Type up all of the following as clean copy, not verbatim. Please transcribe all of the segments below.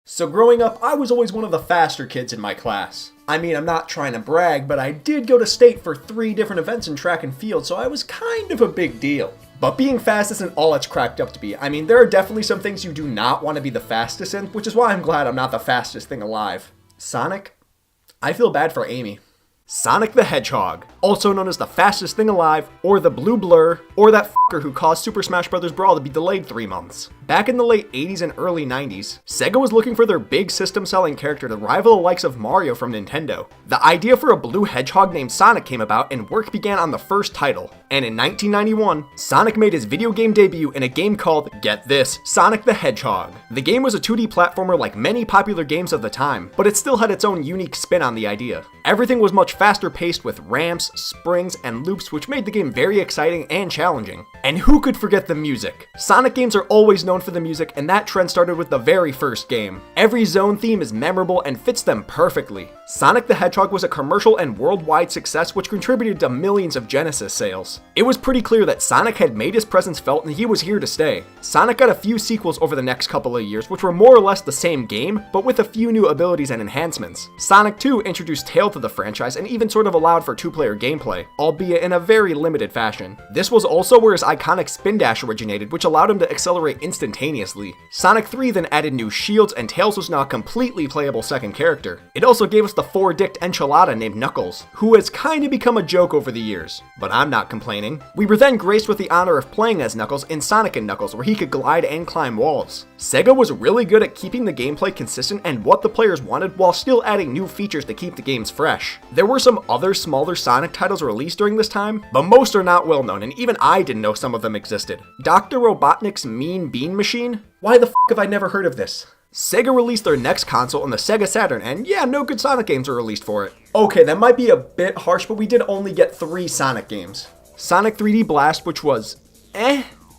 So growing up, I was always one of the faster kids in my class. I mean, I'm not trying to brag, but I did go to state for 3 different events in track and field, so I was kind of a big deal. But being fast isn't all it's cracked up to be. I mean, there are definitely some things you do not want to be the fastest in, which is why I'm glad I'm not the fastest thing alive. Sonic? I feel bad for Amy. Sonic the Hedgehog, also known as the fastest thing alive, or the Blue Blur, or that fucker who caused Super Smash Bros. Brawl to be delayed 3 months. Back in the late 80s and early 90s, Sega was looking for their big system-selling character to rival the likes of Mario from Nintendo. The idea for a blue hedgehog named Sonic came about and work began on the first title. And in 1991, Sonic made his video game debut in a game called, get this, Sonic the Hedgehog. The game was a 2D platformer like many popular games of the time, but it still had its own unique spin on the idea. Everything was much faster paced with ramps, springs, and loops, which made the game very exciting and challenging. And who could forget the music? Sonic games are always known for the music, and that trend started with the very first game. Every zone theme is memorable and fits them perfectly. Sonic the Hedgehog was a commercial and worldwide success which contributed to millions of Genesis sales. It was pretty clear that Sonic had made his presence felt and he was here to stay. Sonic got a few sequels over the next couple of years which were more or less the same game, but with a few new abilities and enhancements. Sonic 2 introduced Tail to the franchise and even sort of allowed for 2-player gameplay, albeit in a very limited fashion. This was also where his iconic spin dash originated, which allowed him to accelerate instantaneously. Sonic 3 then added new shields, and Tails was now a completely playable second character. It also gave us the 4-dicked enchilada named Knuckles, who has kinda become a joke over the years, but I'm not complaining. We were then graced with the honor of playing as Knuckles in Sonic & Knuckles, where he could glide and climb walls. Sega was really good at keeping the gameplay consistent and what the players wanted while still adding new features to keep the games fresh. There were some other smaller Sonic titles released during this time, but most are not well known, and even I didn't know some of them existed. Dr. Robotnik's Mean Bean Machine? Why the f have I never heard of this? Sega released their next console on the Sega Saturn, and yeah, no good Sonic games were released for it. Okay, that might be a bit harsh, but we did only get 3 Sonic games. Sonic 3D Blast, which was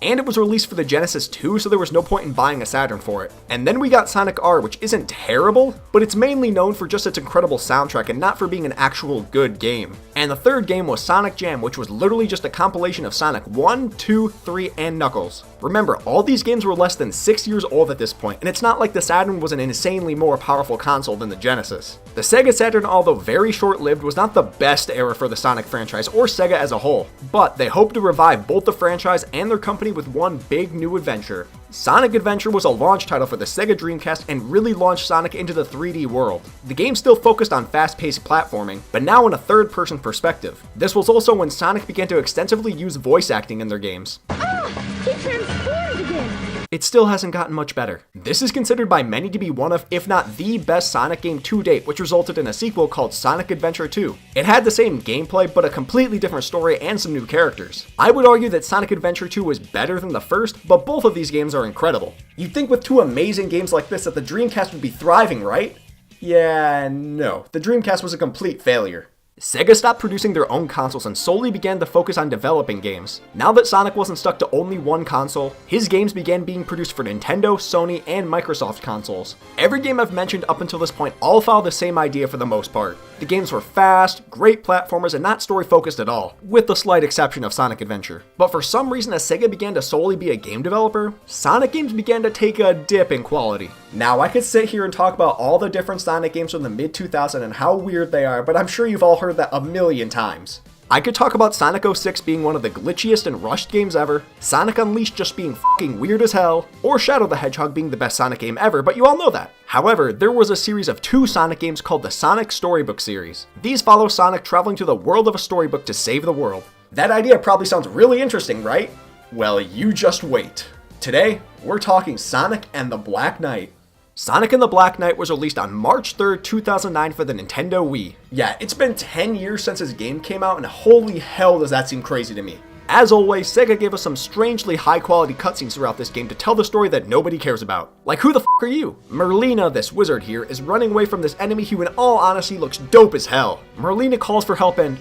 and it was released for the Genesis too, so there was no point in buying a Saturn for it. And then we got Sonic R, which isn't terrible, but it's mainly known for just its incredible soundtrack and not for being an actual good game. And the third game was Sonic Jam, which was literally just a compilation of Sonic 1, 2, 3, and Knuckles. Remember, all these games were less than 6 years old at this point, and it's not like the Saturn was an insanely more powerful console than the Genesis. The Sega Saturn, although very short-lived, was not the best era for the Sonic franchise or Sega as a whole, but they hope to revive both the franchise and their company with one big new adventure. Sonic Adventure was a launch title for the Sega Dreamcast and really launched Sonic into the 3D world. The game still focused on fast-paced platforming, but now in a third-person perspective. This was also when Sonic began to extensively use voice acting in their games. He transformed again! It still hasn't gotten much better. This is considered by many to be one of, if not the best Sonic game to date, which resulted in a sequel called Sonic Adventure 2. It had the same gameplay, but a completely different story and some new characters. I would argue that Sonic Adventure 2 was better than the first, but both of these games are incredible. You'd think with 2 amazing games like this that the Dreamcast would be thriving, right? Yeah, no. The Dreamcast was a complete failure. Sega stopped producing their own consoles and solely began to focus on developing games. Now that Sonic wasn't stuck to only one console, his games began being produced for Nintendo, Sony, and Microsoft consoles. Every game I've mentioned up until this point all follow the same idea for the most part. The games were fast, great platformers, and not story-focused at all, with the slight exception of Sonic Adventure. But for some reason, as Sega began to solely be a game developer, Sonic games began to take a dip in quality. Now, I could sit here and talk about all the different Sonic games from the mid-2000s and how weird they are, but I'm sure you've all heard that a million times. I could talk about Sonic 06 being one of the glitchiest and rushed games ever, Sonic Unleashed just being fucking weird as hell, or Shadow the Hedgehog being the best Sonic game ever, but you all know that. However, there was a series of 2 Sonic games called the Sonic Storybook series. These follow Sonic traveling to the world of a storybook to save the world. That idea probably sounds really interesting, right? Well, you just wait. Today, we're talking Sonic and the Black Knight. Sonic and the Black Knight was released on March 3rd, 2009 for the Nintendo Wii. Yeah, it's been 10 years since this game came out, and holy hell does that seem crazy to me. As always, Sega gave us some strangely high-quality cutscenes throughout this game to tell the story that nobody cares about. Like, who the f*** are you? Merlina, this wizard here, is running away from this enemy who in all honesty looks dope as hell. Merlina calls for help and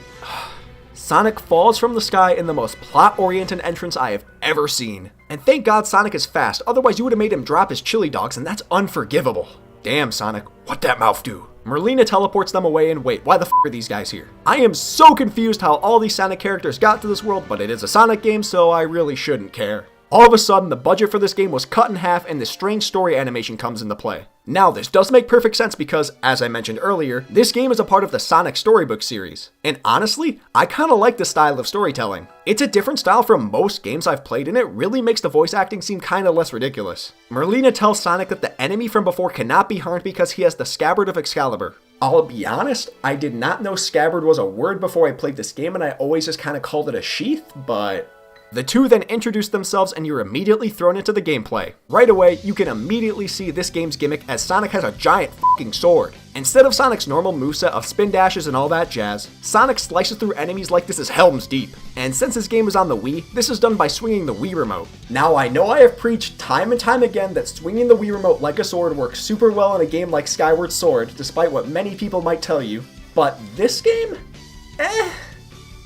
Sonic falls from the sky in the most plot-oriented entrance I have ever seen. And thank God Sonic is fast, otherwise you would have made him drop his chili dogs, and that's unforgivable. Damn, Sonic, what that mouth do? Merlina teleports them away, and wait, why the f*** are these guys here? I am so confused how all these Sonic characters got to this world, but it is a Sonic game, so I really shouldn't care. All of a sudden, the budget for this game was cut in half, and this strange story animation comes into play. Now, this does make perfect sense because, as I mentioned earlier, this game is a part of the Sonic Storybook series. And honestly, I kinda like this style of storytelling. It's a different style from most games I've played, and it really makes the voice acting seem kinda less ridiculous. Merlina tells Sonic that the enemy from before cannot be harmed because he has the Scabbard of Excalibur. I'll be honest, I did not know scabbard was a word before I played this game, and I always just kinda called it a sheath, but... The two then introduce themselves and you're immediately thrown into the gameplay. Right away, you can immediately see this game's gimmick as Sonic has a giant fucking sword. Instead of Sonic's normal moveset of spin dashes and all that jazz, Sonic slices through enemies like this is Helm's Deep. And since this game is on the Wii, this is done by swinging the Wii Remote. Now I know I have preached time and time again that swinging the Wii Remote like a sword works super well in a game like Skyward Sword, despite what many people might tell you, but this game?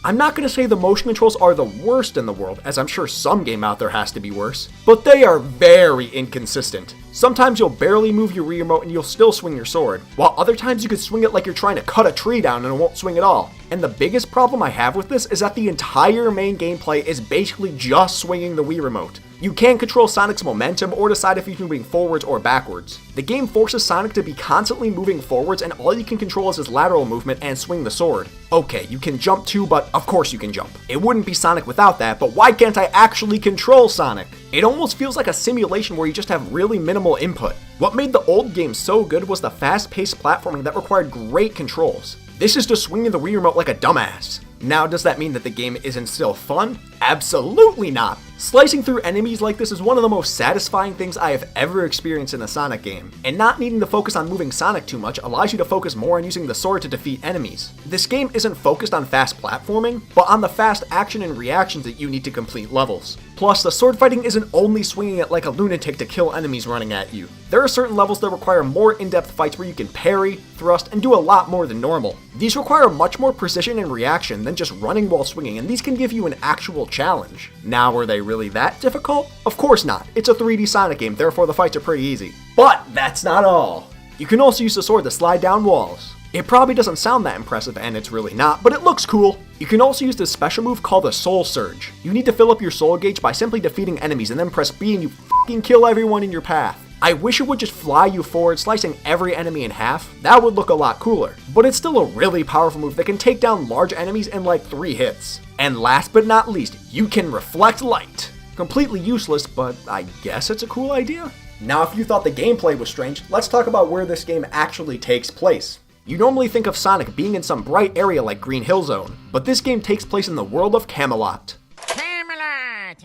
I'm not going to say the motion controls are the worst in the world, as I'm sure some game out there has to be worse, but they are very inconsistent. Sometimes you'll barely move your Wii Remote and you'll still swing your sword, while other times you could swing it like you're trying to cut a tree down and it won't swing at all. And the biggest problem I have with this is that the entire main gameplay is basically just swinging the Wii Remote. You can't control Sonic's momentum or decide if he's moving forwards or backwards. The game forces Sonic to be constantly moving forwards and all you can control is his lateral movement and swing the sword. Okay, you can jump too, but of course you can jump. It wouldn't be Sonic without that, but why can't I actually control Sonic? It almost feels like a simulation where you just have really minimal input. What made the old game so good was the fast-paced platforming that required great controls. This is just swinging the Wii Remote like a dumbass. Now, does that mean that the game isn't still fun? Absolutely not! Slicing through enemies like this is one of the most satisfying things I have ever experienced in a Sonic game, and not needing to focus on moving Sonic too much allows you to focus more on using the sword to defeat enemies. This game isn't focused on fast platforming, but on the fast action and reactions that you need to complete levels. Plus, the sword fighting isn't only swinging it like a lunatic to kill enemies running at you. There are certain levels that require more in-depth fights where you can parry, thrust, and do a lot more than normal. These require much more precision and reaction than just running while swinging, and these can give you an actual challenge. Now, were they really that difficult? Of course not. It's a 3D Sonic game, therefore the fights are pretty easy. But that's not all. You can also use the sword to slide down walls. It probably doesn't sound that impressive, and it's really not, but it looks cool. You can also use this special move called the Soul Surge. You need to fill up your soul gauge by simply defeating enemies and then press B and you fucking kill everyone in your path. I wish it would just fly you forward, slicing every enemy in half. That would look a lot cooler. But it's still a really powerful move that can take down large enemies in like 3 hits. And last but not least, you can reflect light. Completely useless, but I guess it's a cool idea. Now, if you thought the gameplay was strange, let's talk about where this game actually takes place. You normally think of Sonic being in some bright area like Green Hill Zone, but this game takes place in the world of Camelot.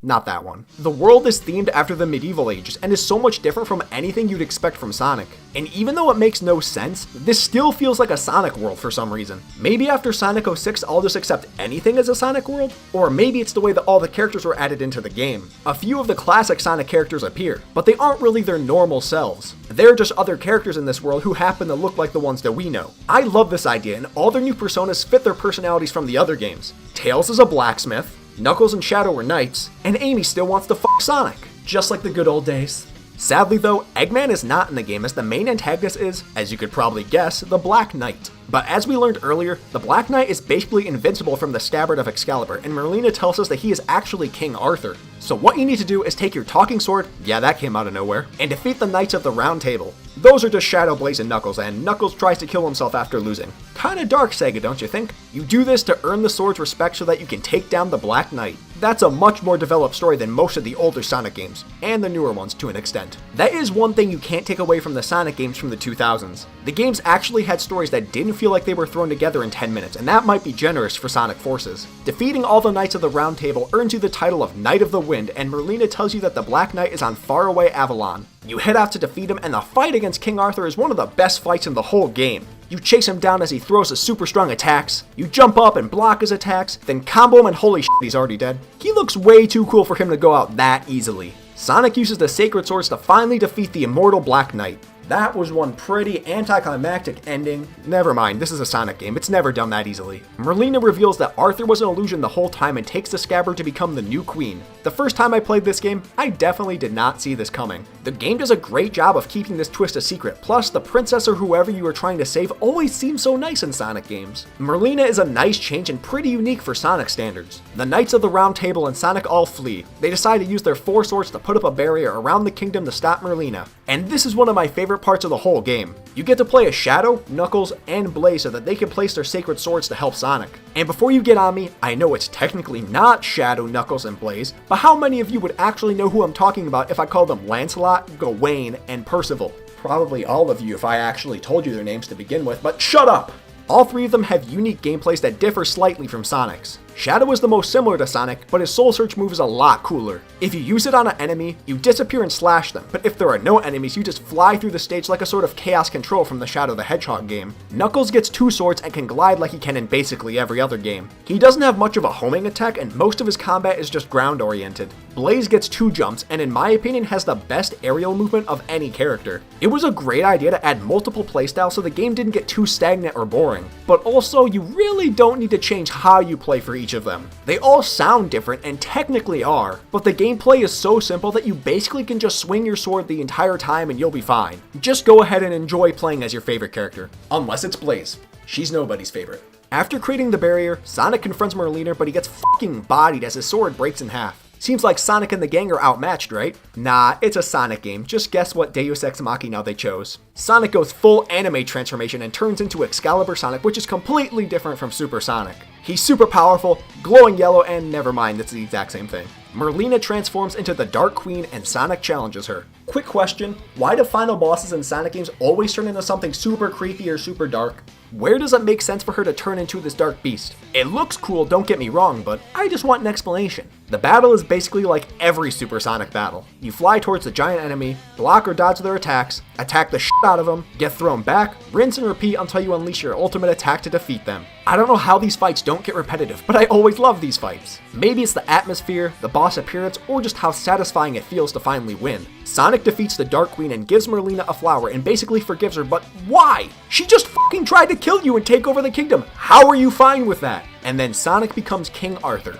Not that one. The world is themed after the medieval ages and is so much different from anything you'd expect from Sonic. And even though it makes no sense, this still feels like a Sonic world for some reason. Maybe after Sonic 06 I'll just accept anything as a Sonic world? Or maybe it's the way that all the characters were added into the game. A few of the classic Sonic characters appear, but they aren't really their normal selves. They're just other characters in this world who happen to look like the ones that we know. I love this idea, and all their new personas fit their personalities from the other games. Tails is a blacksmith, Knuckles and Shadow are knights, and Amy still wants to fuck Sonic, just like the good old days. Sadly though, Eggman is not in the game as the main antagonist is, as you could probably guess, the Black Knight. But as we learned earlier, the Black Knight is basically invincible from the Scabbard of Excalibur, and Merlina tells us that he is actually King Arthur. So what you need to do is take your talking sword, yeah that came out of nowhere, and defeat the Knights of the Round Table. Those are just Shadow Blaze and Knuckles, and Knuckles tries to kill himself after losing. Kinda dark, Sega, don't you think? You do this to earn the sword's respect so that you can take down the Black Knight. That's a much more developed story than most of the older Sonic games, and the newer ones to an extent. That is one thing you can't take away from the Sonic games from the 2000s. The games actually had stories that didn't feel like they were thrown together in 10 minutes, and that might be generous for Sonic Forces. Defeating all the Knights of the Round Table earns you the title of Knight of the Wind, and Merlina tells you that the Black Knight is on faraway Avalon. You head out to defeat him, and the fight against King Arthur is one of the best fights in the whole game. You chase him down as he throws his super strong attacks, you jump up and block his attacks, then combo him and holy shit, he's already dead. He looks way too cool for him to go out that easily. Sonic uses the Sacred Swords to finally defeat the immortal Black Knight. That was one pretty anticlimactic ending. Never mind, this is a Sonic game, it's never done that easily. Merlina reveals that Arthur was an illusion the whole time and takes the Scabbard to become the new queen. The first time I played this game, I definitely did not see this coming. The game does a great job of keeping this twist a secret, plus the princess or whoever you are trying to save always seems so nice in Sonic games. Merlina is a nice change and pretty unique for Sonic standards. The Knights of the Round Table and Sonic all flee. They decide to use their 4 swords to put up a barrier around the kingdom to stop Merlina. And this is one of my favorite parts of the whole game. You get to play as Shadow, Knuckles, and Blaze so that they can place their sacred swords to help Sonic. And before you get on me, I know it's technically not Shadow, Knuckles, and Blaze, but how many of you would actually know who I'm talking about if I called them Lancelot, Gawain, and Percival? Probably all of you if I actually told you their names to begin with, but shut up! All three of them have unique gameplays that differ slightly from Sonic's. Shadow is the most similar to Sonic, but his Soul Search move is a lot cooler. If you use it on an enemy, you disappear and slash them, but if there are no enemies, you just fly through the stage like a sort of Chaos Control from the Shadow the Hedgehog game. Knuckles gets 2 swords and can glide like he can in basically every other game. He doesn't have much of a homing attack, and most of his combat is just ground oriented. Blaze gets 2 jumps, and in my opinion has the best aerial movement of any character. It was a great idea to add multiple playstyles so the game didn't get too stagnant or boring, but also you really don't need to change how you play for each of them. They all sound different and technically are, but the gameplay is so simple that you basically can just swing your sword the entire time and you'll be fine. Just go ahead and enjoy playing as your favorite character. Unless it's Blaze. She's nobody's favorite. After creating the barrier, Sonic confronts Merlina, but he gets fucking bodied as his sword breaks in half. Seems like Sonic and the gang are outmatched, right? Nah, it's a Sonic game. Just guess what Deus Ex Machina they chose. Sonic goes full anime transformation and turns into Excalibur Sonic, which is completely different from Super Sonic. He's super powerful, glowing yellow, and never mind, it's the exact same thing. Merlina transforms into the Dark Queen and Sonic challenges her. Quick question, why do final bosses in Sonic games always turn into something super creepy or super dark? Where does it make sense for her to turn into this dark beast? It looks cool, don't get me wrong, but I just want an explanation. The battle is basically like every Super Sonic battle. You fly towards the giant enemy, block or dodge their attacks, attack the shit out of them, get thrown back, rinse and repeat until you unleash your ultimate attack to defeat them. I don't know how these fights don't get repetitive, but I always love these fights. Maybe it's the atmosphere, the boss appearance, or just how satisfying it feels to finally win. Sonic defeats the Dark Queen and gives Merlina a flower and basically forgives her, but why? She just fucking tried to kill you and take over the kingdom. How are you fine with that? And then Sonic becomes King Arthur.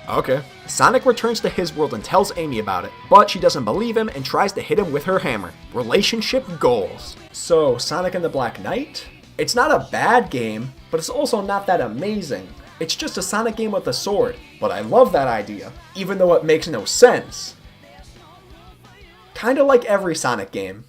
Okay. Sonic returns to his world and tells Amy about it, but she doesn't believe him and tries to hit him with her hammer. Relationship goals. So, Sonic and the Black Knight? It's not a bad game, but it's also not that amazing. It's just a Sonic game with a sword, but I love that idea, even though it makes no sense. Kinda like every Sonic game.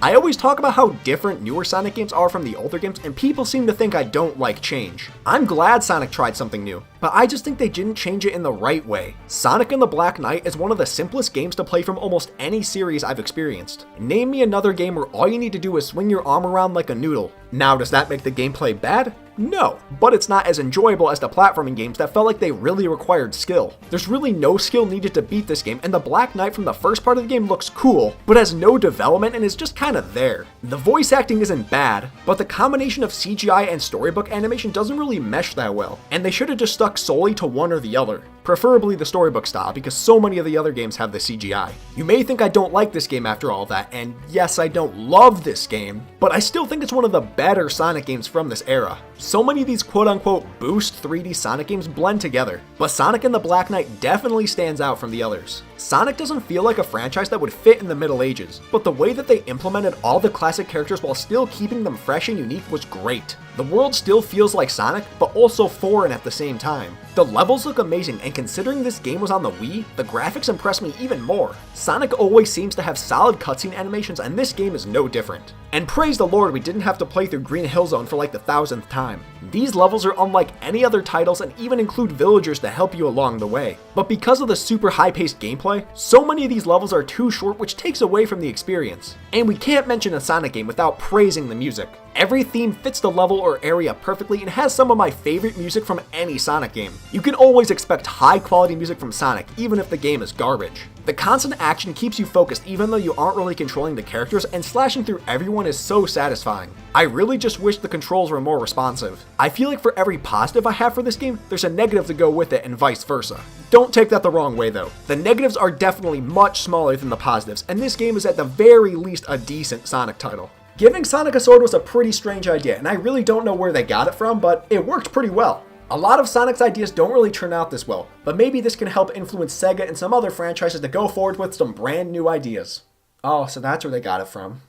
I always talk about how different newer Sonic games are from the older games, and people seem to think I don't like change. I'm glad Sonic tried something new, but I just think they didn't change it in the right way. Sonic and the Black Knight is one of the simplest games to play from almost any series I've experienced. Name me another game where all you need to do is swing your arm around like a noodle. Now, does that make the gameplay bad? No, but it's not as enjoyable as the platforming games that felt like they really required skill. There's really no skill needed to beat this game, and the Black Knight from the first part of the game looks cool, but has no development and is just kinda there. The voice acting isn't bad, but the combination of CGI and storybook animation doesn't really mesh that well, and they should have just stuck solely to one or the other. Preferably the storybook style, because so many of the other games have the CGI. You may think I don't like this game after all that, and yes, I don't love this game, but I still think it's one of the better Sonic games from this era. So many of these quote-unquote boost 3D Sonic games blend together, but Sonic and the Black Knight definitely stands out from the others. Sonic doesn't feel like a franchise that would fit in the Middle Ages, but the way that they implemented all the classic characters while still keeping them fresh and unique was great. The world still feels like Sonic, but also foreign at the same time. The levels look amazing, and considering this game was on the Wii, the graphics impress me even more. Sonic always seems to have solid cutscene animations, and this game is no different. And praise the Lord we didn't have to play through Green Hill Zone for like the 1000th time. These levels are unlike any other titles and even include villagers to help you along the way. But because of the super high-paced gameplay, so many of these levels are too short, which takes away from the experience. And we can't mention a Sonic game without praising the music. Every theme fits the level or area perfectly and has some of my favorite music from any Sonic game. You can always expect high quality music from Sonic, even if the game is garbage. The constant action keeps you focused even though you aren't really controlling the characters, and slashing through everyone is so satisfying. I really just wish the controls were more responsive. I feel like for every positive I have for this game, there's a negative to go with it and vice versa. Don't take that the wrong way though. The negatives are definitely much smaller than the positives, and this game is at the very least a decent Sonic title. Giving Sonic a sword was a pretty strange idea, and I really don't know where they got it from, but it worked pretty well. A lot of Sonic's ideas don't really turn out this well, but maybe this can help influence Sega and some other franchises to go forward with some brand new ideas. Oh, so that's where they got it from.